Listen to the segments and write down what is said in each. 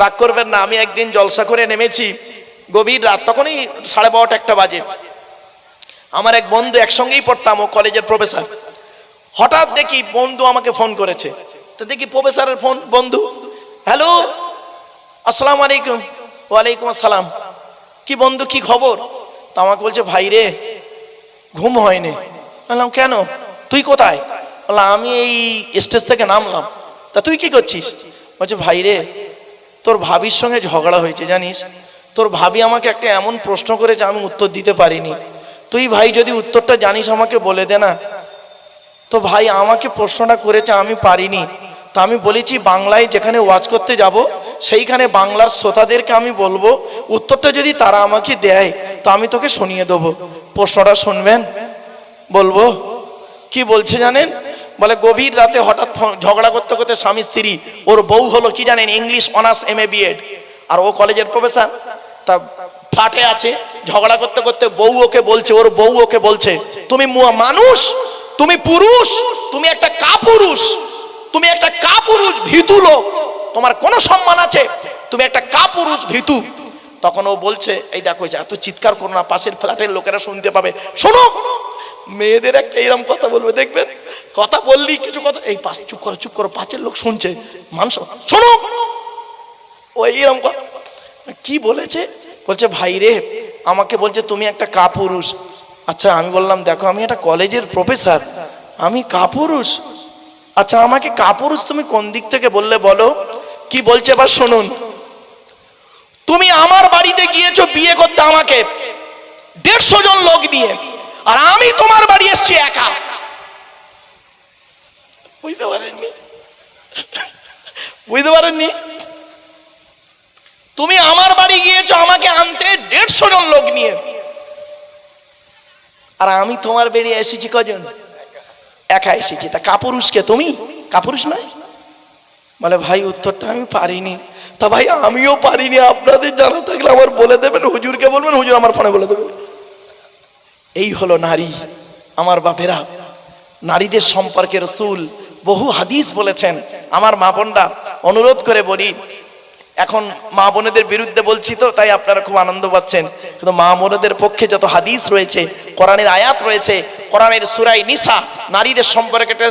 রাগ করবেন না, আমি একদিন জলসা করে নেমেছি, গভীর রাত, তখনই 12:30 একটা বাজে। আমার এক বন্ধু, একসঙ্গেই পড়তাম, ও কলেজের প্রফেসর। হঠাৎ দেখি বন্ধু আমাকে ফোন করেছে, তো দেখি প্রফেসরের ফোন। বন্ধু, হ্যালো, আসসালামু আলাইকুম। ওয়ালাইকুম আসসালাম। কি বন্ধু, কি খবর? তো আমাকে বলছে, ভাই রে ঘুম হয়নি। বললাম কেন, তুই কোথায়? বললাম আমি এই স্টেজ থেকে নামলাম। তা তুই কি করছিস? বলছে, ভাই রে তোর ভাবির সঙ্গে ঝগড়া হয়েছে জানিস। তোর ভাবি আমাকে একটা এমন প্রশ্ন করেছে, আমি উত্তর দিতে পারিনি। তুই ভাই যদি উত্তরটা জানিস আমাকে বলে দে না। তো ভাই আমাকে প্রশ্নটা করেছে, আমি পারিনি। তা আমি বলেছি বাংলায় যেখানে ওয়াজ করতে যাব সেইখানে বাংলার শ্রোতাদেরকে আমি বলবো, উত্তরটা যদি তারা আমাকে দেয় তো আমি তোকে শুনিয়ে দেবো। প্রশ্নটা শুনবেন? বলবো। কি বলছে জানেন? বলে গভীর রাতে হঠাৎ ঝগড়া করতে করতে স্বামী স্ত্রী, ওর বউ হলো কি জানেন, ইংলিশ অনার্স MA BEd, আর ও কলেজের প্রফেসর। তা ফ্ল্যাটে আছে, ঝগড়া করতে করতে বউ ওকে বলছে, ওর বউ ওকে বলছে, তুমি মানুষ, তুমি পুরুষ, তুমি একটা কাপুরুষ, তুমি একটা কাপুরুষ ভীতু লোক, তোমার কোনো সম্মান আছে? তুমি একটা কাপুরুষ ভীতু। তখন ও বলছে, এই দেখো এত চিৎকার করো না, পাশের ফ্ল্যাটের লোকেরা শুনতে পাবে। শোনো, মেয়েদের একটা এরকম কথা বলবে, দেখবেন কথা বললি কিছু কথা, এই পাশ চুপ করো, চুপ করো, পাশের লোক শুনছে, মানুষ শোনো। ওই এরকম কথা। কি বলেছে? বলছে ভাই রে আমাকে বলছে তুমি একটা কাপুরুষ। আচ্ছা আমি বললাম দেখো আমি একটা কলেজের প্রফেসর, আমি কাপুরুষ? আচ্ছা আমাকে কাপুরুষ তুমি কোন দিক থেকে বললে বলো? কি বলছে এবার শুনুন। তুমি আমার বাড়িতে গিয়েছো বিয়ে করতে আমাকে 150 জন লোক নিয়ে, আর আমি তোমার বাড়ি এসছি একা। বুঝতে পারেননি? বুঝতে পারেননি? তুমি আমার বাড়ি গিয়েছো আমাকে আনতে 150 জন লোক নিয়ে, আর আমি তোমার বাড়ি এসেছি কজন? একা এসেছি। তা কাপুরুষকে তুমি? কাপুরুষ নয়? বলে ভাই উত্তরটা আমি পারিনি। তা ভাই আমিও পারিনি, আপনাদের জানা থাকলে আমার বলে দেবেন, হুজুরকে বলবেন, হুজুর আমার ফোনে বলে দেবে। এই হলো নারী। আমার বাপেরা, নারীদের সম্পর্কে রাসূল বহু হাদিস বলেছেন। আমার মা বোনরা, অনুরোধ করে বলি, এখন মা বোনেদের বিরুদ্ধে বলছি তো তাই আপনারা খুব আনন্দ পাচ্ছেন, কিন্তু মা বোনেদের পক্ষে যত হাদিস রয়েছে, কোরআনের আয়াত রয়েছে, কোরআনের সূরা নিসা, নারীদের সম্পর্কে একটা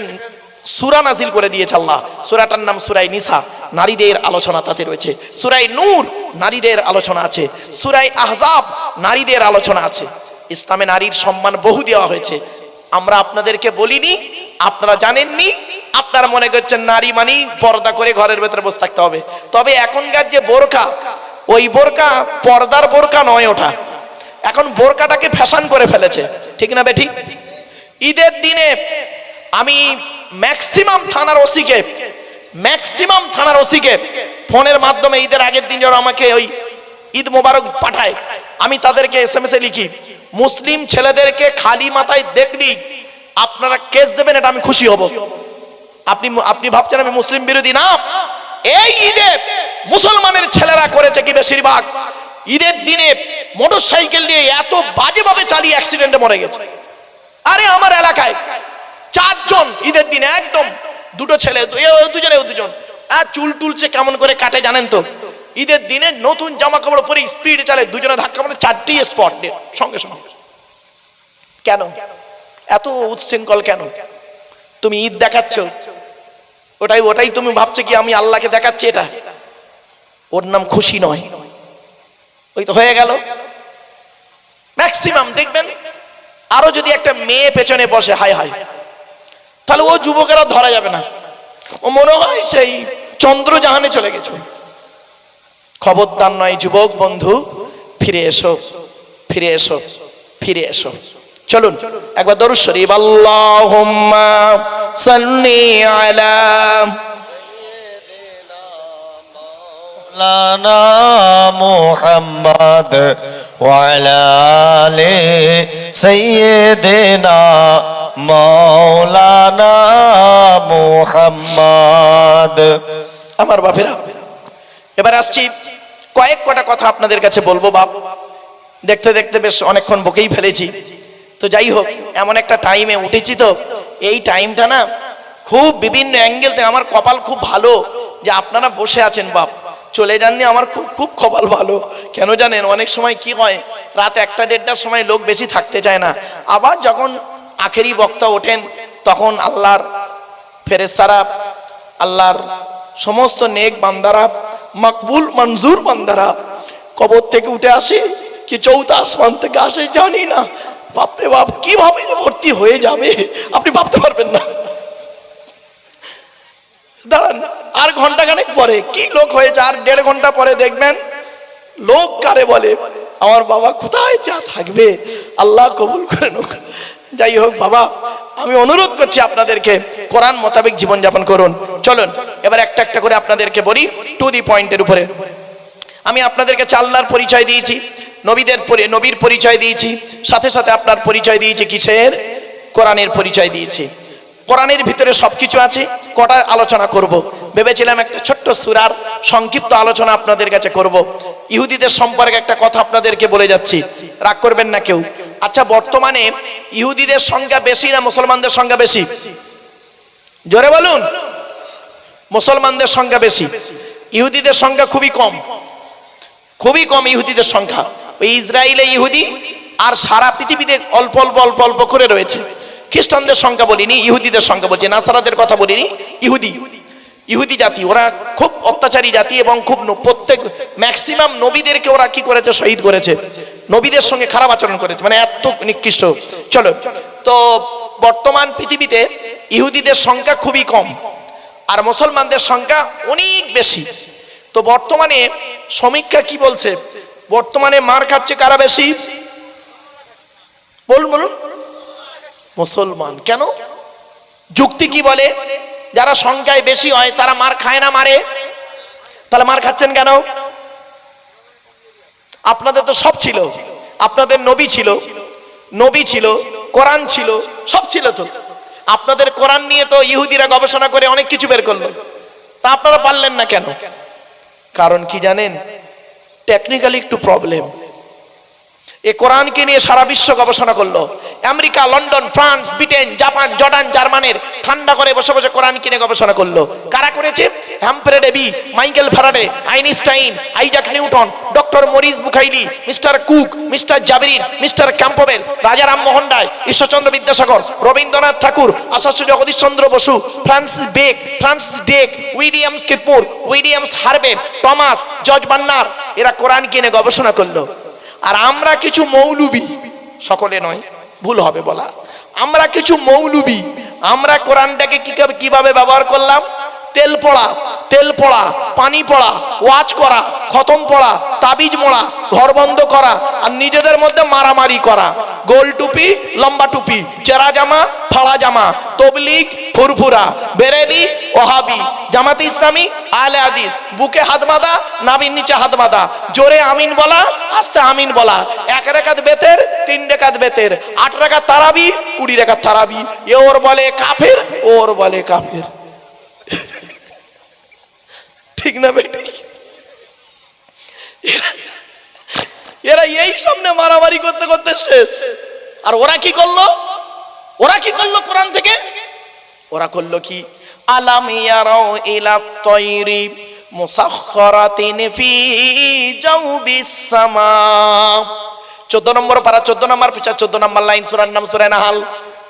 সূরা নাজিল করে দিয়েছে আল্লাহ। সূরাটার নাম সূরা নিসা, নারীদের আলোচনা তাতে রয়েছে। সূরা নূর, নারীদের আলোচনা আছে। সূরা আহজাব, নারীদের আলোচনা আছে। ইসলামে নারীর সম্মান বহু দেওয়া হয়েছে। আমরা আপনাদেরকে বলিনি, আপনারা জানেননি, আপনারা মনে করছেন নারী মানি পর্দা করে ঘরের ভেতরে বসে থাকতে হবে। তবে এখনকার যে বোরকা, ওই বোরকা পর্দার বোরকা নয়, ওটা এখন বোরকাটাকে ফ্যাশন করে ফেলেছে, ঠিক না বেঠিক? ঈদের দিনে আমি ম্যাক্সিমাম থানার ওসিকে ফোনের মাধ্যমে, ঈদের আগের দিন যারা আমাকে ওই ঈদ মোবারক পাঠায়, আমি তাদেরকে SMS এ লিখি, মুসলিম ছেলেদেরকে খালি মাথায় দেখলি আপনারা কেস দেবেন, এটা আমি খুশি হব। আপনি ভাবছেন আমি মুসলিম বিরোধী? না, এই ঈদে মুসলমানের ছেলেরা করেছে কি বেশিরভাগ, ঈদের দিনে মোটরসাইকেল নিয়ে এত বাজেভাবে চালিয়ে অ্যাক্সিডেন্টে মরে গেছে। আরে আমার এলাকায় 4 জন ঈদের দিনে, একদম দুটো ছেলে, দুজন, আর চুল টুলছে কেমন করে কাটে জানেন তো? ঈদের দিনে নতুন জামা কাপড় পরে স্পিডে চালে, দুজনে ধাক্কা মারে, 4টি স্পট সঙ্গে সঙ্গে। কেন এত উচ্ছৃঙ্খল কেন? তুমি ঈদ দেখাচ্ছ, ওটাই তুমি ভাবছো কি আমি আল্লাহকে দেখাচ্ছি, এটা ওর নাম খুশি নয়। ওই তো হয়ে গেল। ম্যাক্সিমাম দেখবেন, আরো যদি একটা মেয়ে পেছনে বসে হাই হাই, তাহলে ও যুবকেরা ধরা যাবে না, ও মনে হয় সেই চন্দ্রজাহানে চলে গেছে। খবরদার নয় যুবক বন্ধু, ফিরে এসো, ফিরে এসো, ফিরে এসো। চলুন একবার দরুদ শরীফ, আল্লাহুম্মা সাল্লি আলা মাওলানা মুহাম্মদ ওয়া আলা আলি সাইয়্যিদিনা মাওলানা মুহাম্মদ। আমার বাপেরা, এবার আসছি কয়েকটা কথা আপনাদের কাছে বলবো। বাপ, দেখতে দেখতে বেশ অনেকক্ষণ বকেই ফেলেছি। তো যাই হোক, এমন একটা টাইমে উঠেছি, তো এই টাইমটা না খুব বিভিন্ন অ্যাঙ্গেল থেকে আমার কপাল খুব ভালো যে আপনারা বসে আছেন। বাপ, চলে যাননি, আমার খুব খুব কপাল ভালো। কেন জানেন, অনেক সময় কি হয়, রাত 1টা-1:30টার সময় লোক বেশি থাকতে চায় না। আবার যখন আখেরি বক্তা ওঠেন তখন আল্লাহর ফেরেশতারা, আল্লাহর সমস্ত নেক বান্দারা, মকবুল মঞ্জুর বান্দারা কবর থেকে উঠে আসে কি চৌথা আসমান থেকে আসে জানি না। বাপরে বাপ, কিভাবে যে ভর্তি হয়ে যাবে আপনি ভাবতে পারবেন না। দাঁড়ান, আর ঘন্টাখানেক পরে কি লোক হয়েছে, আর 1.5 ঘন্টা পরে দেখবেন লোক কারে বলে, আমার বাবা কোথায় যা থাকবে, আল্লাহ কবুল করে নোক। যাই হোক বাবা, আমি অনুরোধ করছি আপনাদেরকে কোরআন মোতাবেক জীবনযাপন করুন। চলুন এবার একটা একটা করে আপনাদেরকে বলি, টু দি পয়েন্টের উপরে। আমি আপনাদেরকে আল্লাহর পরিচয় দিয়েছি, নবীর পরিচয় দিয়েছি, সাথে সাথে আপনার পরিচয় দিয়েছি কিসের, কোরআনের পরিচয় দিয়েছি। কোরআনের ভিতরে সবকিছু আছে, কটা আলোচনা করব। ভেবেছিলাম একটা ছোট্ট সূরার সংক্ষিপ্ত আলোচনা আপনাদের কাছে করব। ইহুদিদের সম্পর্কে একটা কথা আপনাদেরকে বলে যাচ্ছি, রাগ করবেন না কেউ। আচ্ছা, বর্তমানে ইহুদিদের সংখ্যা বেশি না মুসলমানদের সংখ্যা বেশি? জোরে বলুন। মুসলমানদের সংখ্যা বেশি, ইহুদিদের সংখ্যা খুবই কম, খুবই কম ইহুদিদের সংখ্যা। ওই ইসরায়েলে ইহুদি আর সারা পৃথিবীতে অল্প অল্প অল্প অল্প করে রয়েছে। খ্রিস্টানদের সংখ্যা বলিনি, ইহুদিদের সংখ্যা বলছি, নাসারাদের কথা বলিনি। ইহুদি জাতি, ওরা খুব অত্যাচারী জাতি এবং খুব প্রত্যেক ম্যাক্সিমাম নবীদেরকে ওরা কি করেছে, শহীদ করেছে, নবীদের সঙ্গে খারাপ আচরণ করেছে, মানে এত নিকৃষ্ট। চলো, তো বর্তমান পৃথিবীতে ইহুদিদের সংখ্যা খুবই কম আর মুসলমানদের সংখ্যা অনেক বেশি। তো বর্তমানে সমীক্ষা কি বলছে, বর্তমানে মার খাচ্ছে কারা বেশি? বলুন বলুন। মুসলমান। কেন? যুক্তি কি বলে? যারা সংখ্যায় বেশি হয় তারা মার খায় না মারে, তাহলে মার খাচ্ছেন কেন? আপনাদের তো সব ছিল, আপনাদের নবী ছিল, কোরআন ছিল, সব ছিল। তো আপনাদের কোরআন নিয়ে তো ইহুদিরা গবেষণা করে অনেক কিছু বের করলো, তা আপনারা পারলেন না কেন? কারণ কি জানেন, টেকনিক্যালি একটু প্রবলেম। এই কোরআনকে নিয়ে সারা বিশ্ব গবেষণা করলো, America, London, France, Britain, Japan, Jordan, জার্মানের ঠান্ডা করে বসে বসে কোরআন কিনে গবেষণা করলো। কারা করেছে? Humphry Davy, Michael Faraday, Einstein, Isaac Newton, doctor Maurice Bucaille, mister Cook, mister Jabrin, mister Campbell, Raja Rammohan Roy, Ishwarchandra Vidyasagar, Rabindranath Tagore, Acharya Jagadish Chandra Bose, Francis Drake, William Skipmore, Williams Harvey, Thomas, George Bernard, এরা কোরআন কিনে গবেষণা করলো। আর আমরা কিছু মৌলবি, সকলে নয়, ভুল হবে বলা, আমরা কিছু মৌলবি, আমরা কোরআনটাকে কিভাবে ব্যবহার করলাম? তেল পড়া, পানি পড়া, ওয়াজ করা, খতম পড়া, তাবিজ মোড়া, ঘর বন্ধ করা, আর নিজেদের মধ্যে মারামারি করা। গোল টুপি, লম্বা টুপি, চেরা জামা, ফাড়া জামা, তবলিগ, ফুরফুরা, বেরেলি, ওহাবি, জামাতে ইসলামী, আহলে হাদিস, বুকে হাত বাঁধা, নাভির নিচে হাত বাঁধা, জোরে আমিন বলা, আস্তে আমিন বলা, 1 রাকাত বেতের, 3 রাকাত বেতের, 8 রাকাত তারাবি, 20 রাকাত তারাবি। এ ওর বলে কাফের, ওর বলে কাফের। ঠিক না বেটি? এরা এই সামনে মারামারি করতে করতে শেষ। আর ওরা কি করলো? কোরআন থেকে ওরা করলো কি? আলাম ইয়ারাও ইলা তায়রি মুসাখখারাতিন ফি জাওবিস সামা। 14 নম্বর পারা, 14 নম্বর পৃষ্ঠা, 14 নম্বর লাইন, সূরার নাম সূরা নাহাল।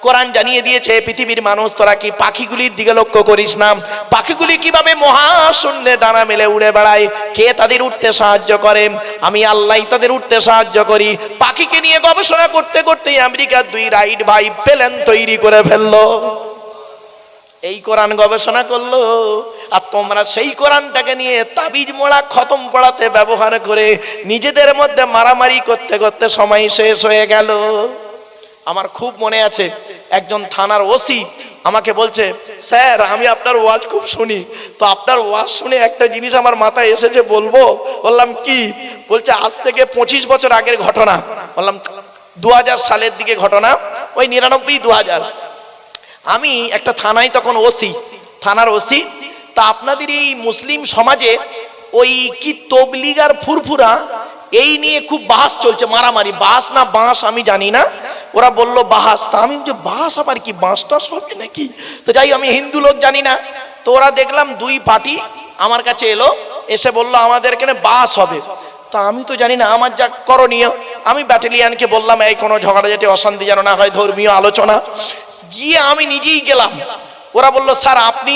কোরআন জানিয়ে দিয়েছে, পৃথিবীর মানুষ তোরা কি পাখিগুলির দিকে লক্ষ্য করিস না? পাখিগুলি কিভাবে মহাশূন্যে ডানা মেলে উড়ে বেড়ায়। কে তাদের উঠতে সাহায্য করে? আমি আল্লাহ তাদের উঠতে সাহায্য করি। পাখিকে নিয়ে গবেষণা করতে করতে আমেরিকার 2 রাইট ভাই প্লেন তৈরি করে ফেললো। এই কোরআন গবেষণা করলো, আর তোমরা সেই কোরআনটাকে নিয়ে তাবিজ মোড়া, খতম পড়াতে ব্যবহার করে নিজেদের মধ্যে মারামারি করতে করতে সময় শেষ হয়ে গেল। আমার খুব মনে আছে, একজন থানার ওসি আমাকে বলছে, স্যার আমি আপনার ওয়াজ খুব শুনি, তো আপনার ওয়াজ শুনে একটা জিনিস আমার মাথায় এসেছে, বলবো? বললাম কি? বলছে আজ থেকে 25 বছর আগের ঘটনা। বললাম 2000 সালের দিকে ঘটনা, ওই 99-2000। আমি একটা থানায় তখন থানার ওসি। তা আপনাদের এই মুসলিম সমাজে ওই কি তবলিগ আর ফুরফুরা, এই নিয়ে খুব বাস চলছে, মারামারি। বাস না বাঁশ আমি জানি না, ওরা বললো বাস। তা আমি যে বাস আবার কি, বাঁশটা হবে নাকি? তো যাই, আমি হিন্দু লোক জানি না। তো ওরা দেখলাম 2 পার্টি আমার কাছে এলো, এসে বলল আমাদের এখানে বাস হবে। তা আমি তো জানি না, আমার যা করণীয়, আমি ব্যাটালিয়ানকে বললাম এই কোনো ঝগড়াঝাটি অশান্তি যেন না হয়, ধর্মীয় আলোচনা। গিয়ে আমি নিজেই গেলাম। ওরা বলল স্যার আপনি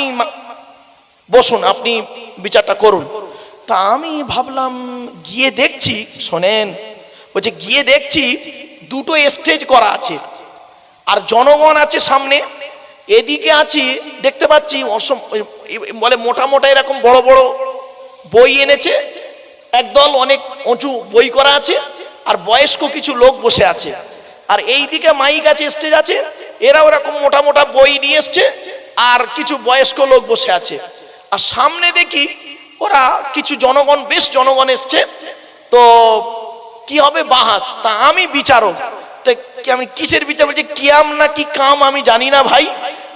বসুন, আপনি বিচারটা করুন। তা আমি ভাবলাম, গিয়ে দেখছি, শোনেন, বলছে গিয়ে দেখছি দুটো স্টেজ করা আছে আর জনগণ আছে সামনে। এদিকে আছি, দেখতে পাচ্ছি বলে মোটা মোটা এরকম বড় বড় বই এনেছে একদল, অনেক উঁচু বই করা আছে, আর বয়স্ক কিছু লোক বসে আছে। আর এই দিকে মাইক আছে, স্টেজ আছে, এরা ওরকম মোটা মোটা বই নিয়ে এসছে আর কিছু বয়স্ক লোক বসে আছে। আর সামনে দেখি ওরা কিছু জনগণ, বেশ জনগণ এসছে। তো কি হবে বাহাস। তা আমি বিচারক, তা আমি কিসের বিচার, বলছি কিয়াম না কি কাম আমি জানি না ভাই,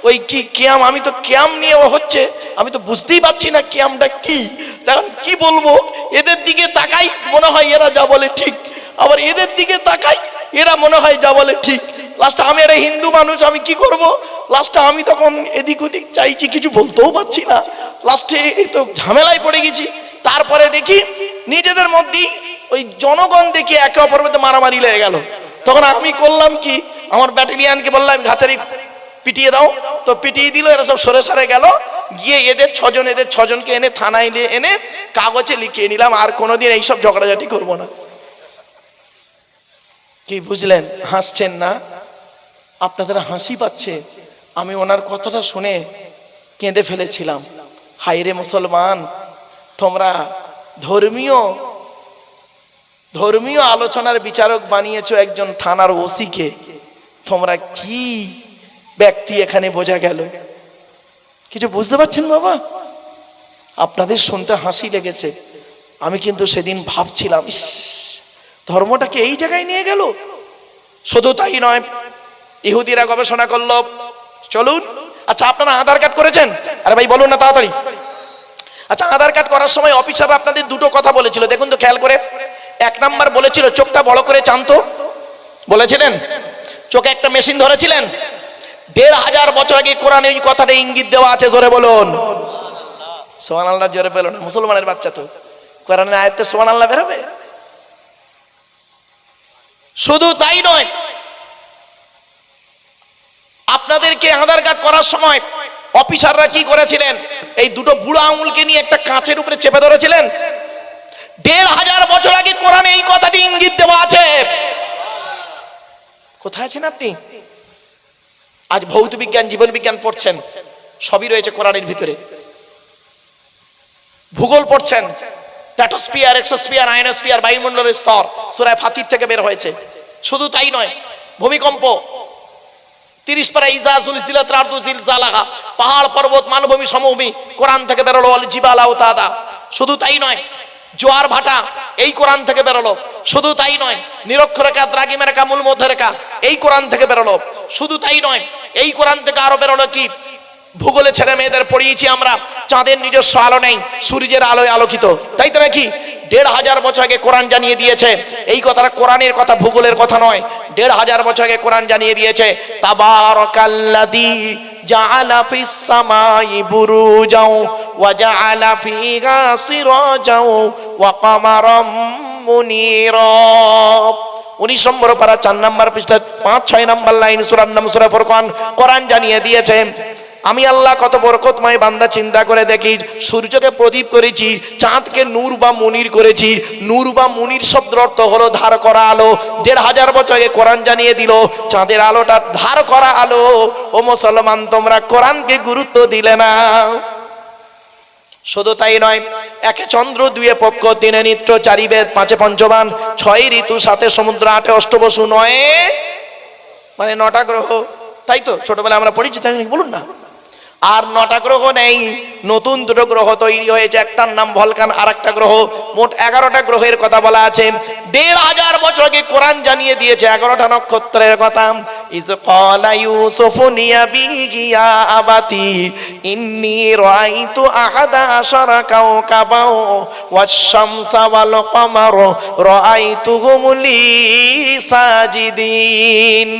ওই কি কিয়াম, আমি তো কিয়াম নিয়ে হচ্ছে, আমি তো বুঝতেই পারছি না কিয়ামটা কি। তখন কি বলবো, এদের দিকে তাকাই মনে হয় এরা যা বলে ঠিক, আবার এদের দিকে তাকাই এরা মনে হয় যা বলে ঠিক। লাস্টে আমি একটা হিন্দু মানুষ, আমি কি করব, লাস্টে আমি তখন এদিক ওদিক চাইছি, কিছু বলতেও পারছি না। লাস্টে এই তো ঝামেলায় পড়ে গেছি। তারপরে দেখি নিজেদের মধ্যেই ওই জনগণ দেখি একে অপরের মধ্যে মারামারি লেগে গেল। তখন আমি করলাম কি, আমার ব্যাটালিয়ানকে বললাম ঘাতারি পিটিয়ে দাও। তো পিটিয়ে দিল, এরা সব সরে সরে গেল। গিয়ে এদের ছজনকে এনে থানায় এনে কাগজে লিখিয়ে নিলাম আর কোনোদিন এইসব ঝগড়াঝাটি করব না। কি বুঝলেন? হাসছেন না? আপনাদের হাসি পাচ্ছে। আমি ওনার কথাটা শুনে কেঁদে ফেলেছিলাম। হায়রে মুসলমান, তোমরা ধর্মীয় আলোচনার বিচারক বানিয়েছো একজন থানার ওসিকে। তোমরা কি ব্যক্তি এখানে বোঝা গেল? কিছু বুঝতে পারছেন বাবা? আপনাদের শুনতে হাসি লেগেছে। আমি কিন্তু সেদিন ভাবছিলাম, ইস, ধর্মটাকে এই জায়গায় নিয়ে গেল। শুধু তাই নয়, ইহুদিরা গবেষণা করলো, চলুন, আচ্ছা আপনারা আধার কার্ড করেছেন? আরে ভাই বলুন না তাড়াতাড়ি। আচ্ছা আধার কার্ড করার সময় অফিসাররা আপনাদের দুটো কথা বলেছিল, দেখুন তো খেয়াল করে। এক নাম্বার বলেছিল চোখটা বড় করে চানতো, বলেছিলেন? চোখে একটা মেশিন ধরেছিলেন। ১৫০০ বছর আগে কোরআনে এই কথাটা ইঙ্গিত দেওয়া আছে, জোরে বলুন সুবহানাল্লাহ। জোরে বলুন, মুসলমানের বাচ্চা তো কোরআনের আয়াতে সুবহানাল্লাহ বেরোবে। শুধু তাই নয়, আপনাদেরকে আধার কার্ড করার সময় অফিসাররা কি করেছিলেন, এই দুটো বুড়ো আঙুলকে নিয়ে একটা কাঁচের উপরে চেপে ধরেছিলেন। ১৫০০ বছর আগে কোরআনে এই কথাটি ইঙ্গিত দেওয়া আছে। কোথায় আছেন আপনি? আজ ভৌত বিজ্ঞান, জীবন বিজ্ঞান পড়ছেন, সবই রয়েছে কোরআনের ভিতরে। ভূগোল পড়ছেন, স্ট্র্যাটোস্ফিয়ার, এক্সোস্ফিয়ার, আয়নোস্ফিয়ার, বায়ুমণ্ডলের স্তর সূরা ফাতির থেকে বের হয়েছে। শুধু তাই নয়, ভূমিকম্প ৩০ পারা ইজা জুলজিলাত আরদু জিলজালাহা, পাহাড় পর্বত মালভূমি সমভূমি কোরআন থেকে বেরোলো, আল জিবালা আওতাদা। শুধু তাই নয়, জোয়ার ভাটা এই কোরআন থেকে বেরোলো। শুধু তাই নয়, নিরক্ষরেখা, দ্রাঘিমা রেখা, মূল মধ্য রেখা এই কোরআন থেকে বেরোলো। শুধু তাই নয়, এই কোরআন থেকে আরো বেরোলো কি, ভূগোলে ছেলে মেয়েদের পড়িয়েছি আমরা, চাঁদের নিজস্ব আলো নেই, সূর্যের আলোয় আলোকিত, তাই তো নাকি? ১৫০০ বছর আগে কোরআন জানিয়ে দিয়েছে এই কথাটা, কোরআনের কথা, ভূগোলের কথা নয়। ১৫০০ বছর আগে কোরআন জানিয়ে দিয়েছে, তাবারাকাল্লাযী জাআলা ফিস সামাই বুরুজাও ওয়া জাআলা ফিহা সিরাজাও ওয়া কামারাম মুনীরা। ১৯ নম্বর পারা ৪ নম্বর পৃষ্ঠা ৫-৬ নম্বর লাইন, সূরার নাম সূরা ফুরকান। কোরআন জানিয়ে দিয়েছে আমি আল্লাহ কত বরকতময় বান্দা। চিন্তা করে দেখি, সূর্যকে প্রদীপ করেছি, চাঁদকে নূর বা মুনির করেছি। নূর বা মুনির শব্দের অর্থ হলো ধার করা আলো। ১৫০০ বছর আগে কোরআন জানিয়ে দিল চাঁদের আলোটা ধার করা আলো। ও মুসলমান, তোমরা কোরআনকে গুরুত্ব দিলে না। শুধু তাই নয়, একে চন্দ্র, দুয়ে পক্ষ, তিনে নিত্য, চারি বেদ, পাঁচে পঞ্চবান, ৬ ঋতু, ৭ সমুদ্র, ৮ অষ্টবসু, ৯ মানে ৯টা গ্রহ, তাই তো ছোটবেলায় আমরা পড়েছি, তাই বলুন না? আর ৯টা গ্রহ নেই, নতুন 2টো গ্রহ তৈরি হয়েছে, একটার নাম ভলকান, আর একটা গ্রহ। মোট 11টা গ্রহের কথা বলা আছে। ১৫০০ বছর আগে কোরআন জানিয়ে দিয়েছে 11টা নক্ষত্রের কথা। ইজ ক্বালা ইউসুফু লিআবিহি ইয়া আবাতি ইন্নী রাআইতু আহাদা আশারা কাওকাবাও ওয়াশ-শামসা ওয়াল কামারা রাআইতুহুম লি সাজিদিন।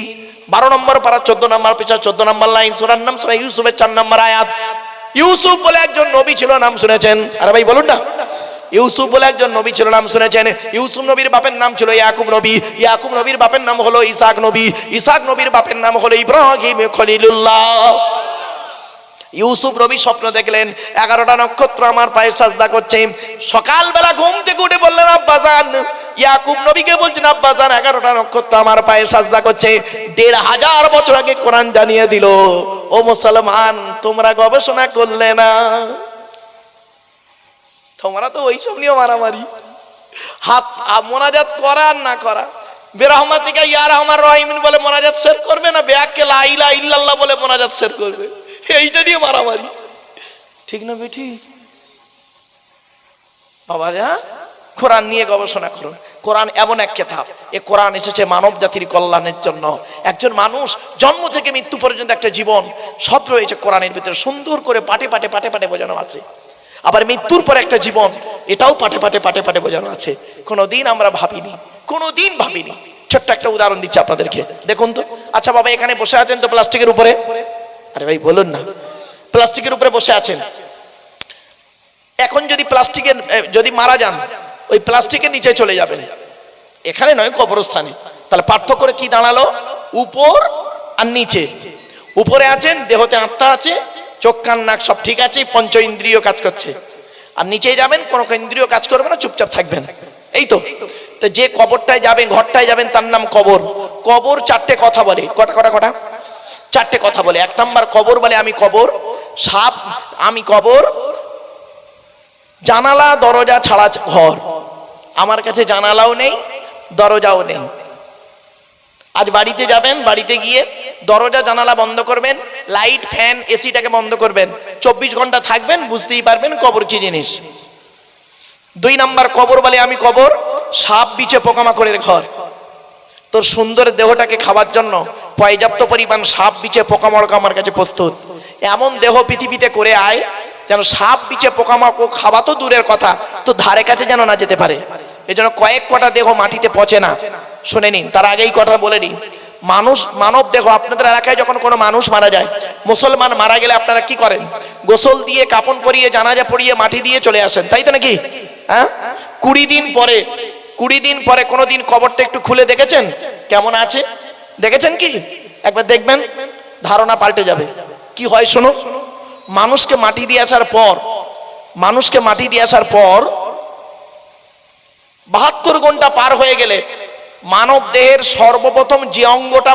12 নম্বর পারা 14 নম্বর পৃষ্ঠা 14 নম্বর লাইন, সূরার নাম সূরা ইউসুফের 4 নম্বর আয়াত। ইউসুফ বলে একজন নবী ছিল, নাম শুনেছেন? আরে ভাই বলুন না। ইউসুফ বলে একজন নবী ছিল, নাম শুনেছেন? ইউসুফ নবীর বাপের নাম ছিল ইয়াকুব নবী, ইয়াকুব নবীর বাপের নাম হলো ইসাক নবী, ইসাক নবীর বাপের নাম হলো ইব্রাহিম খলিলুল্লাহ। ইউসুফ নবী স্বপ্ন দেখলেন 11টা নক্ষত্র আমার পায়ে সাজদা করছে। সকালবেলা ঘুম থেকে উঠে বললেন আব্বাজান, ইয়াকুব নবীকে বলছেন আব্বাজান 11টা নক্ষত্র আমার পায়ে সাজদা করছে। 1500 বছর আগে কোরআন জানিয়ে দিল, ও মুসলমান তোমরা গবেষণা করলে না? তোমরা তো ওইসব নিয়ে মারামারি, হাত মোনাজাত করা আর না করা। বেরহমাতিকা ইয়া রহমান রহিমিন বলে মোনাজাত শের করবে না, বেয়াকে লা ইলাহা ইল্লাল্লাহ বলে মোনাজাত শের করবে, এইটা নিয়ে মারামারি। ঠিক না বেঠি বাবা? হ্যাঁ, কোরআন নিয়ে গবেষণা করুন। কোরআন এমন এক কিতাব, এ কোরআন এসেছে মানব জাতির কল্যাণের জন্য। একজন মানুষ জন্ম থেকে মৃত্যু পর্যন্ত একটা জীবন সব রয়েছে কোরআনের ভিতরে, সুন্দর করে পাটে পাটে পাটে পাটে বোঝানো আছে। আবার মৃত্যুর পর একটা জীবন, এটাও পাটে পাটে পাটে পাটে বোঝানো আছে। কোনোদিন আমরা ভাবিনি, কোনোদিন ভাবিনি। ছোট্ট একটা উদাহরণ দিচ্ছি আপনাদেরকে, দেখুন তো। আচ্ছা বাবা, এখানে বসে আছেন তো প্লাস্টিকের উপরে? আরে ভাই বলুন না, প্লাস্টিকের উপরে বসে আছেন। এখন যদি প্লাস্টিকের যদি মারা যান, ওই প্লাস্টিকের নিচে চলে যাবেন, এখানে নয় কবরস্থানে। তাহলে পার্থক্য করে কি দাঁড়ালো? উপর আর নিচে। উপরে আছেন, দেহতে আত্মা আছে, চোখ কান নাক সব ঠিক আছে, পঞ্চ ইন্দ্রিয় কাজ করছে। আর নিচে যাবেন, কোনো ইন্দ্রিয় কাজ করবে না, চুপচাপ থাকবেন। এই তো। তো যে কবরটায় যাবেন, ঘরটায় যাবেন, তার নাম কবর। কবর 4টে কথা বলে। কটা কটা কটা? 4টে কথা বলে। 1 নাম্বার কবর বলে আমি কবর, সাপ আমি কবর, জানালা দরজা ছাড়া ঘর। আমার কাছে জানালাও নেই, দরজাও নেই। আজ বাড়িতে যাবেন, বাড়িতে গিয়ে দরজা জানালা বন্ধ করবেন, লাইট ফ্যান এসিটাকে বন্ধ করবেন, 24 ঘন্টা থাকবেন, বুঝতেই পারবেন কবর কি জিনিস। 2 নাম্বার কবর বলে আমি কবর, সাপ বিছে পোকামাকড়ের ঘর। তোর সুন্দর দেহটাকে খাওয়ার জন্য পর্যাপ্ত পরিমাণ সাপ বিছে পোকামাকড় আমার কাছে প্রস্তুত। এমন দেহ পৃথিবীতে করে আয় যেন সাপ বিছে পোকামাকড় খাওয়া তো দূরের কথা, তো ধারে কাছে যেন না যেতে পারে। এজন্য কয়েক কটা দেহ মাটিতে পচে না। শুনে নিন, তার আগেই কথা বলে নিন। মানব দেহ, আপনাদের এলাকায় যখন কোনো মানুষ মারা যায়, মুসলমান মারা গেলে আপনারা কি করেন? গোসল দিয়ে, কাপড় পরিয়ে, জানাজা পরিয়ে, মাটি দিয়ে চলে আসেন, তাই তো নাকি? হ্যাঁ, 20 দিন পরে কোনোদিন কবরটা একটু খুলে দেখেছেন কেমন আছে? দেখেছেন কি? একবার দেখবেন, ধারণা পাল্টে যাবে। কি হয় শোনো, মানুষকে মাটি দিয়ে আসার পর 72 ঘন্টা পার হয়ে গেলে মানব দেহের সর্বপ্রথম যে অঙ্গটা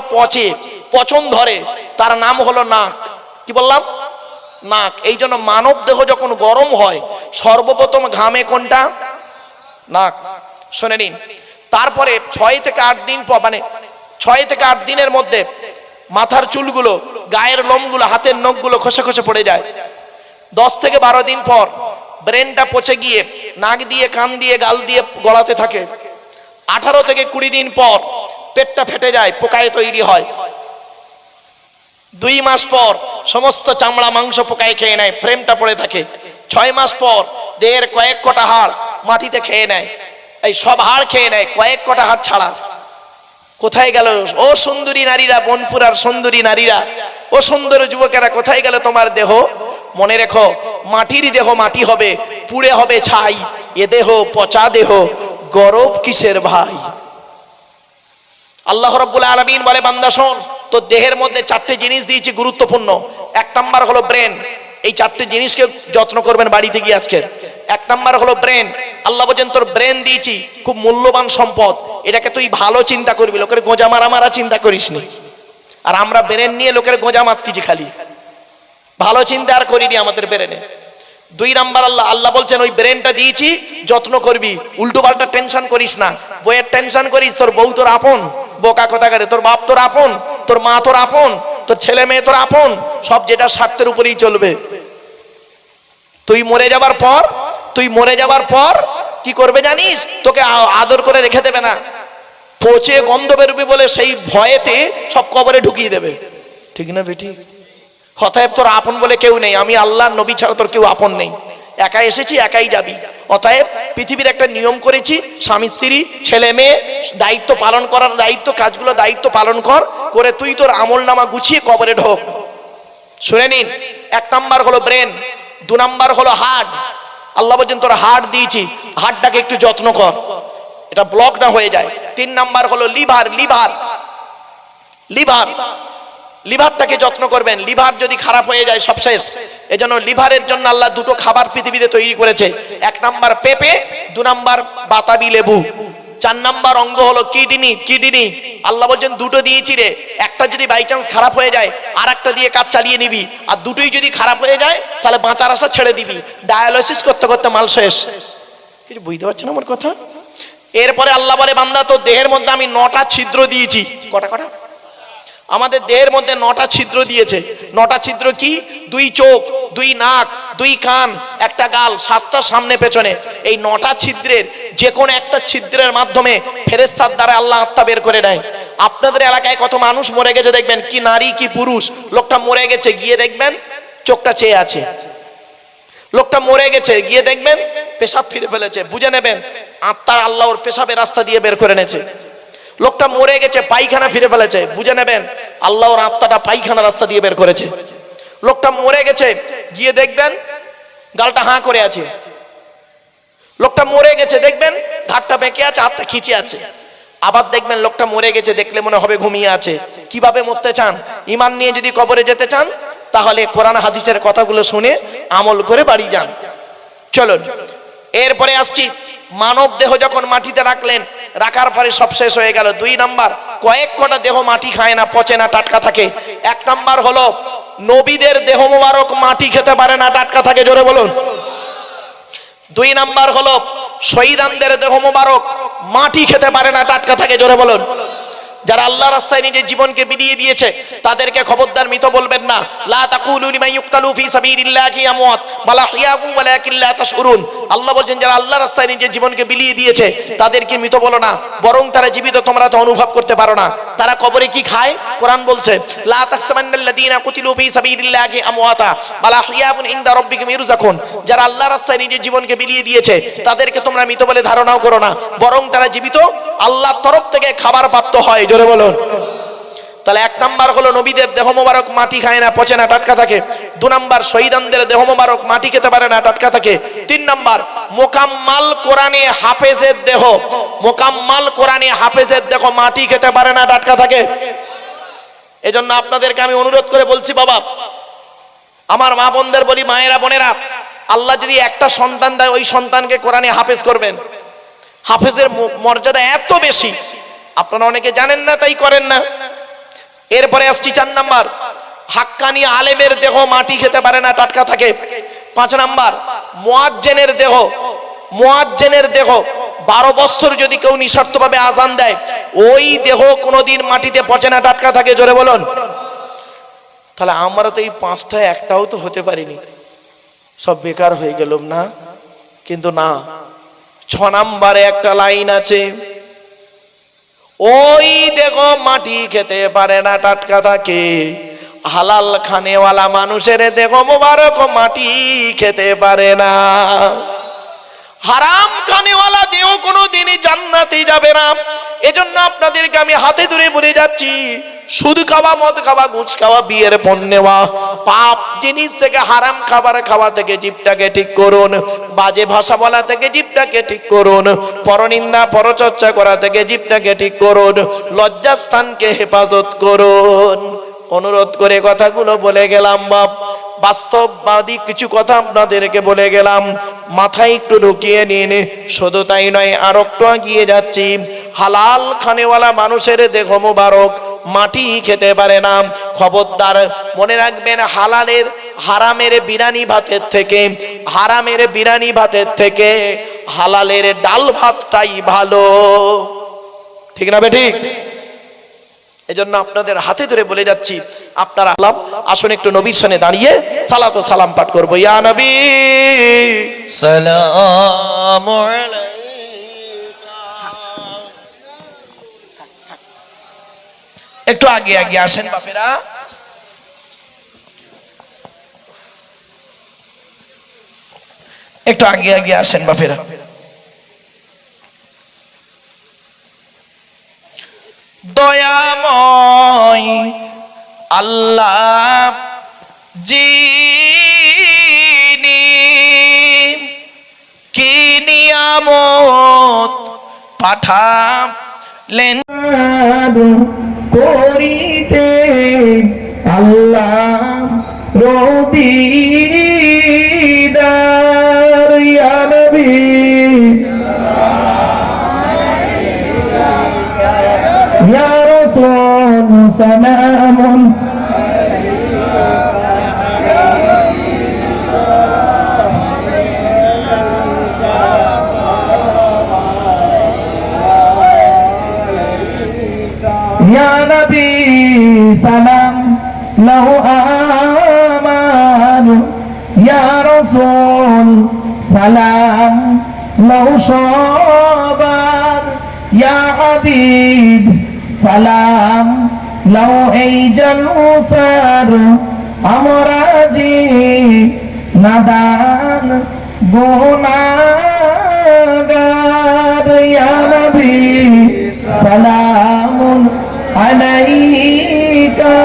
পচন ধরে, তার নাম হলো নাক। কি বললাম? নাক। এই জন্য মানব দেহ যখন গরম হয়, সর্বপ্রথম ঘামে কোনটা? নাক। শুনে নিন, তারপরে 6 থেকে 8 দিন মানে 6 থেকে 8 দিনের মধ্যে মাথার চুলগুলো, গায়ের লোমগুলো, হাতের নখগুলো খসে খসে পড়ে যায়। 10 থেকে 12 দিন পর ব্রেনটা পচে গিয়ে নাক দিয়ে, কান দিয়ে, গাল দিয়ে গলাতে থাকে। 18 থেকে 20 দিন পর পেটটা ফেটে যায়, পোকায় তৈরি হয়। 2 মাস পর সমস্ত চামড়া মাংস পোকায় খেয়ে নেয়, ফ্রেমটা পড়ে থাকে। 6 মাস পর দেহের কয়েক কটা হাড় মাটিতে খেয়ে নেয়। এই সব হাড় খেয়ে নেয়, কয়েক কটা হাড় ছাড়া। কোথায় গেল ও সুন্দরী নারীরা, বনপুরার সুন্দরী নারীরা, ও সুন্দর যুবকেরা, কোথায় গেল তোমার দেহ? মনে রেখো, মাটির দেহ মাটি হবে, পুড়ে হবে ছাই। এ দেহ পচা দেহ, গরব কিসের ভাই? আল্লাহ রাব্বুল আলামিন বলে, বান্দা শোন, তো দেহের মধ্যে 4টে জিনিস দিয়েছি গুরুত্বপূর্ণ। 1 নাম্বার হলো ব্রেন। এই 4টে জিনিসকে যত্ন করবেন বাড়িতে গিয়ে আজকে। 1 নাম্বার হলো ব্রেন। আল্লাহ বলেন তোর ব্রেন দিয়েছি, খুব মূল্যবান সম্পদ, এটাকে তুই ভালো চিন্তা করবি, লোকের গোঁজা মারা চিন্তা করিসনি। আর আমরা ব্রেন নিয়ে লোকের গোঁজা মারতেছি, খালি ভালো চিন্তা আর করিনি আমাদের ব্রেনে। 2 নাম্বার আল্লাহ বলছেন ওই ব্রেনটা দিয়েছি, যত্ন করবি, উল্টো পাল্টা টেনশন করিস না। বইয়ের টেনশন করিস, তোর বউ তোর আপন, বোকা কথা করে, তোর বাপ তোর আপন, তোর মা তোর আপন, তোর ছেলে মেয়ে তোর আপন, সব যেটা স্বার্থের উপরেই চলবে। তুই মরে যাবার পর কি করবে জানিস? তোকে আদর করে রেখে দেবে না, পচে গন্ধ বেরোবে বলে সেই ভয়েতে সব কবরে ঢুকিয়ে দেবে। ঠিক না বেটি? অতএব তোর আপন বলে কেউ নেই, আমি আল্লাহ নবী ছাড়া তোর কেউ আপন নেই। একা এসেছি, একাই যাবি। অতএব পৃথিবীর একটা নিয়ম করেছি, স্বামী স্ত্রী ছেলে মেয়ে দায়িত্ব পালন করার দায়িত্ব পালন করে তুই তোর আমল নামা গুছিয়ে কবরে ঢোক। শুনে নিন, 1 নাম্বার হলো ব্রেন, 2 নাম্বার হলো হার্ট। আল্লাহ বলছেন তোর হাড় দিয়েছি, হাড়টাকে একটু যত্ন কর, এটা ব্লক না হয়ে যায়। 3 নাম্বার হলো লিভার। লিভারটাকে যত্ন করবেন, লিভার যদি খারাপ হয়ে যায় সব শেষ। এজন্য লিভারের জন্য আল্লাহ দুটো খাবার পৃথিবীতে তৈরি করেছে, 1 নাম্বার পেঁপে, 2 নাম্বার বাতাবি লেবু, 4 নাম্বার অঙ্গ হলো কিডনি। আল্লাহ বলছেন দুটো দিয়েছি রে, একটা যদি বাই চান্স খারাপ হয়ে যায় আর একটা দিয়ে কাজ চালিয়ে নিবি, আর দুটোই যদি খারাপ হয়ে যায় তাহলে বাঁচার আশা ছেড়ে দিবি, ডায়ালিসিস করতে করতে মাল শেষ। কিছু বুঝতে পারছেন আমার কথা? এরপরে আল্লাহ বলে বান্দা তোর দেহের মধ্যে আমি 9টা ছিদ্র দিয়েছি। কটা? আমাদের দেহের মধ্যে 9টা ছিদ্র দিয়েছে। 9টা ছিদ্র কি? 2 চোখ, 2 নাক, 2 কান, 1টা গাল, 7টা সামনে পেছনে। এই 9টা ছিদ্রের যে কোনো একটা ছিদ্রের মাধ্যমে ফেরেশতার দ্বারা আল্লাহ আত্মা বের করে নেয়। আপনাদের এলাকায় কত মানুষ মরে গেছে দেখবেন, কি নারী কি পুরুষ, লোকটা মরে গেছে গিয়ে দেখবেন চোখটা চেয়ে আছে, লোকটা মরে গেছে গিয়ে দেখবেন পেশাব ফিরে ফেলেছে, বুঝে নেবেন আত্মা আল্লাহ ওর পেশাবের রাস্তা দিয়ে বের করে নেছে। লোকটা মরে গেছে পায়খানা ফিরে ফেলেছে, বুঝে নেবেন আল্লাহ ওর আত্মাটা পায়খানা রাস্তা দিয়ে বের করেছে। লোকটা মরে গেছে গিয়ে দেখবেন গালটা হাঁ করে আছে। লোকটা মরে গেছে দেখবেন ঘাটটা বেঁকে আছে, হাতটা খিচে আছে। আবার দেখবেন লোকটা মরে গেছে দেখলে মনে হবে ঘুমিয়ে আছে। কিভাবে মরতে চান? ঈমান নিয়ে যদি কবরে যেতে চান তাহলে কোরআন হাদিসের কথাগুলো শুনে আমল করে বাড়ি যান। চলুন এরপরে আসছি, মানব দেহ যখন মাটিতে রাখার পরে সব শেষ হয়ে গেল। 2 নাম্বার, কয়েক কটা দেহ মাটি খায় না, পচে না, টাটকা থাকে। 1 নাম্বার হলো নবীদের দেহ মোবারক মাটি খেতে পারে না, টাটকা থাকে, জোরে বলুন। 2 নাম্বার হলো শহীদানদের দেহ মোবারক মাটি খেতে পারে না, টাটকা থাকে, জোরে বলুন। যারা আল্লাহ রাস্তায় নিজের জীবনকে বিলিয়ে দিয়েছে তাদেরকে খবরদার মৃত বলবেন না। লা তাকুলু লিমান ইউকতালু ফি সাবিলিল্লাহি আমওয়াত বাল আহইয়াউ ওয়ালাকিন লা তাশউরুন। আল্লাহ বলেন যারা আল্লাহ রাস্তায় নিজের জীবনকে বিলিয়ে দিয়েছে তাদেরকে মৃত বলো না, বরং তারা জীবিত, তোমরা তো অনুভব করতে পারো না। তারা কবরে কি খায়? কোরআন বলছে লা তাহসাবান্নাল্লাযীনা কুতিলু ফি সাবিলিল্লাহি আমওয়াতা বাল আহইয়াউ ইনদা রাব্বিকুম ইরযাকুন। যারা আল্লাহ রাস্তায় নিজের জীবনকে বিলিয়ে দিয়েছে তাদেরকে তোমরা মৃত বলে ধারণাও করো না, বরং তারা জীবিত, আল্লাহর তরফ থেকে খাবার প্রাপ্ত হয়, জোরে বলুন। তাহলে 1 নাম্বার হলো নবীদের দেহ মোবারক মাটি খায় না, পচে না, টাটকা থাকে। 2 নাম্বার শহীদানদের দেহ মোবারক মাটি খেতে পারে না, টাটকা থাকে। 3 নাম্বার মোকাম্মাল কোরআনে হাফেজের দেহ, মোকাম্মাল কোরআনে হাফেজের দেহ মাটি খেতে পারে না, টাটকা থাকে। এজন্য আপনাদেরকে আমি অনুরোধ করে বলছি, বাবা আমার মা বোনদের বলি, মায়েরা বোনেরা, আল্লাহ যদি একটা সন্তান দেয় ওই সন্তানকে কোরআনে হাফেজ করবেন। হাফেজের মর্যাদা এত বেশি, আপনারা অনেকে জানেন না তাই করেন না। এরপরে আসছি 4 নাম্বার, হাক্কানি আলেমের দেহ মাটি খেতে পারে না, টাটকা থাকে। 5 নাম্বার মুয়াজ্জিনের দেহ 12 বছর যদি কেউ নিঃস্বার্থভাবে আযান দেয় ওই দেহ কোনোদিন মাটিতে পচে না, টাটকা থাকে, জোরে বলুন। তাহলে আমরা তো এই 5টা একটাও তো হতে পারিনি, সব বেকার হয়ে গেলাম না? কিন্তু না, 6 নাম্বারে একটা লাইন আছে, ওই দেখো মাটি খেতে পারে না, টাটকা থাকে। হালাল খানেওয়ালা মানুষের দেখো মোবারক মাটি খেতে পারে না। হারাম খানেওয়ালা দেহ কোনোদিনই জান্নাতে যাবে না। এজন্য আপনাদেরকে আমি হাতে ধরে বলে যাচ্ছি, সুদ খাওয়া, মদ খাওয়া, ঘুষ খাওয়া, বিয়ের পণ নেওয়া, পাপ জিনিস থেকে, হারাম খাবার খাওয়া থেকে জিভটাকে ঠিক করুন। বাজে ভাষা বলা থেকে জিভটাকে ঠিক করুন। পরনিন্দা পরচর্চা করা থেকে জিভটাকে ঠিক করুন। লজ্জাস্থানকে হেফাজত করুন। অনুরোধ করে কথাগুলো বলে গেলাম, বাপ বাস্তববাদী কিছু কথা আপনাদেরকে বলে গেলাম, মাথায় একটু ঢুকিয়ে নিন। শুধু তাই নয়, আর একটু এগিয়ে যাচ্ছি। হালাল খানেওয়ালা মানুষের দেহ মোবারক মাটি খেতে পারে না। খবরদার মনে রাখবেন, হারামের বিরানি ভাতের থেকে হালালের ডাল ভাতটাই ভালো, ঠিক না বেঠিক? এজন্য আপনাদের হাতে ধরে বলে যাচ্ছি, আপনারা আসুন একটু নবীর সামনে দাঁড়িয়ে সালাত ও সালাম পাঠ করবো। ইয়া নবী সালামু আলাইকা। একটু আগে আসেন বাপেরা। একটু আগে আসেন বাপেরা। দয়াময় আল্লাহ যিনি নিয়ামত পাঠালেন করিতে আল্লাহ রদিদার ইয়া নবী ইয়া রাসূল সালামুন ইয়া নবী সালাম লাহু আমান ইয়া রাসূল সালাম লাহু সবার ইয়া হাবিব সালাম লাহু এই জলসার আমরা জি নাদান গুনাহগার ইয়া নবী সালামুন আলাইকা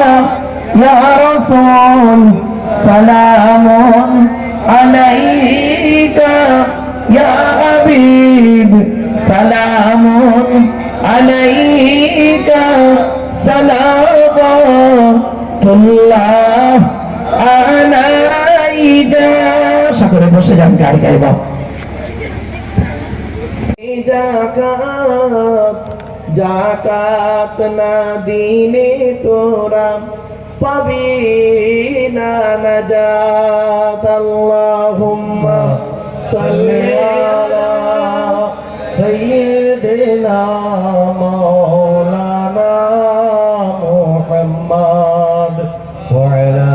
ইয়া রাসূল সালামুন আলাইকা ইয়া হাবিব সালামুন আলাইকা সালাওয়াতুল্লাহ আলাইকা সকলে বসে যান গাড়ি গাড়ি বাপ জাকাত জাকাত না দিনে তোরা পাবি না নাজাত আল্লাহুম্মা সাল্লি আলা সাইয়্যিদিনা মাওলানা মুহাম্মদ ওয়া আলা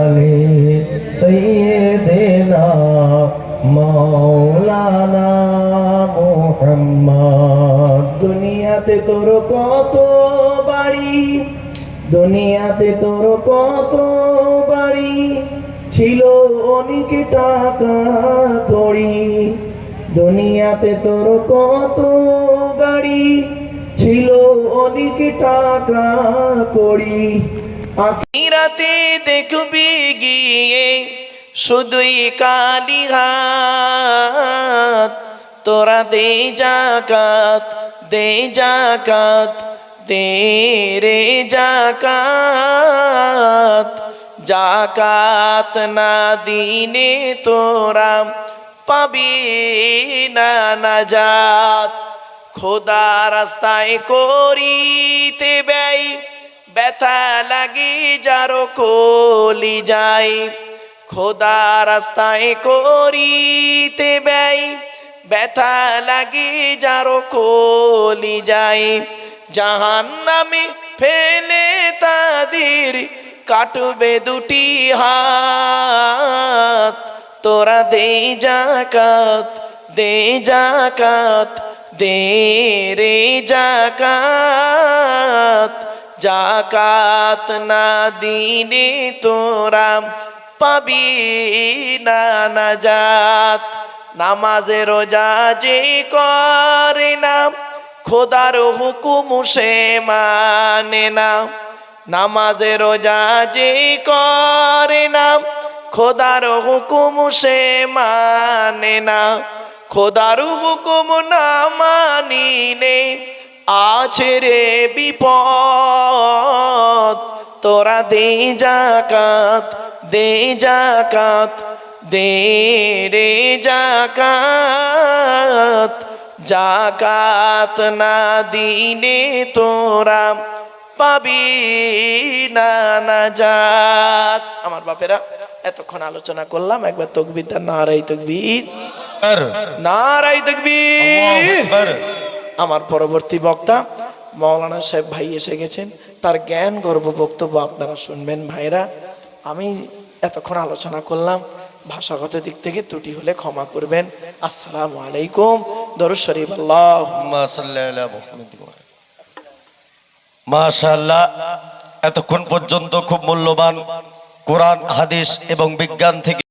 আলি সাইয়্যিদিনা মাওলানা মুহাম্মদ দুনিয়াতে তোর কত বাড়ি দুনিয়াতে তোর কত বাড়ি ছিল অনেক টাকা কড়ি দুনিয়াতে তোর কত গাড়ি ছিল অনেক টাকা কড়ি আখিরাতে দেখবি গিয়ে শুধুই কালি হাত তোরা দে জাকাত দে রে জাকাত জাকাত না দিনে তোরা পাবি না নাজাত খোদা রাস্তায় করিতে ব্যয় ব্যথা লাগে যারো কলি যায় খোদা রাস্তায় করিতে ব্যয় ব্যথা লাগে যারো কলি যায় জাহান্নামে ফেলে তাদের কাটবে দুটি হাত তোরা দে জাকাত দে রে জাকাত জাকাত না দিনে তোরা পাবি না নাজাত নামাজে রোজা যে করে না খোদার হুকুম সে মানে না নামাজে রোজা যে করে না খোদার হুকুম সে মানে না খোদার হুকুম না মানিলে আছে রে বিপদ তোরা দে জাকাত দে রে জাকাত জাকাত না দিনে তোরা পাবি না নাজাত আমার বাপেরা এতক্ষণ আলোচনা করলাম একবার তাকবীর দেন নারায়ে তাকবীর নারায়ে তাকবীর আমার পরবর্তী বক্তা মাওলানা সাহেব ভাই এসে গেছেন তার জ্ঞান গর্ব বক্তব্য আপনারা শুনবেন ভাইরা আমি এতক্ষণ আলোচনা করলাম ভাষাগত দিক থেকে ত্রুটি হলে ক্ষমা করবেন আসসালামু আলাইকুম দরুদ শরীফ আল্লাহুম্মা সাল্লি আলা মুহাম্মাদ মাশাআল্লাহ এতক্ষণ পর্যন্ত খুব মূল্যবান কোরআন হাদিস এবং বিজ্ঞান থেকে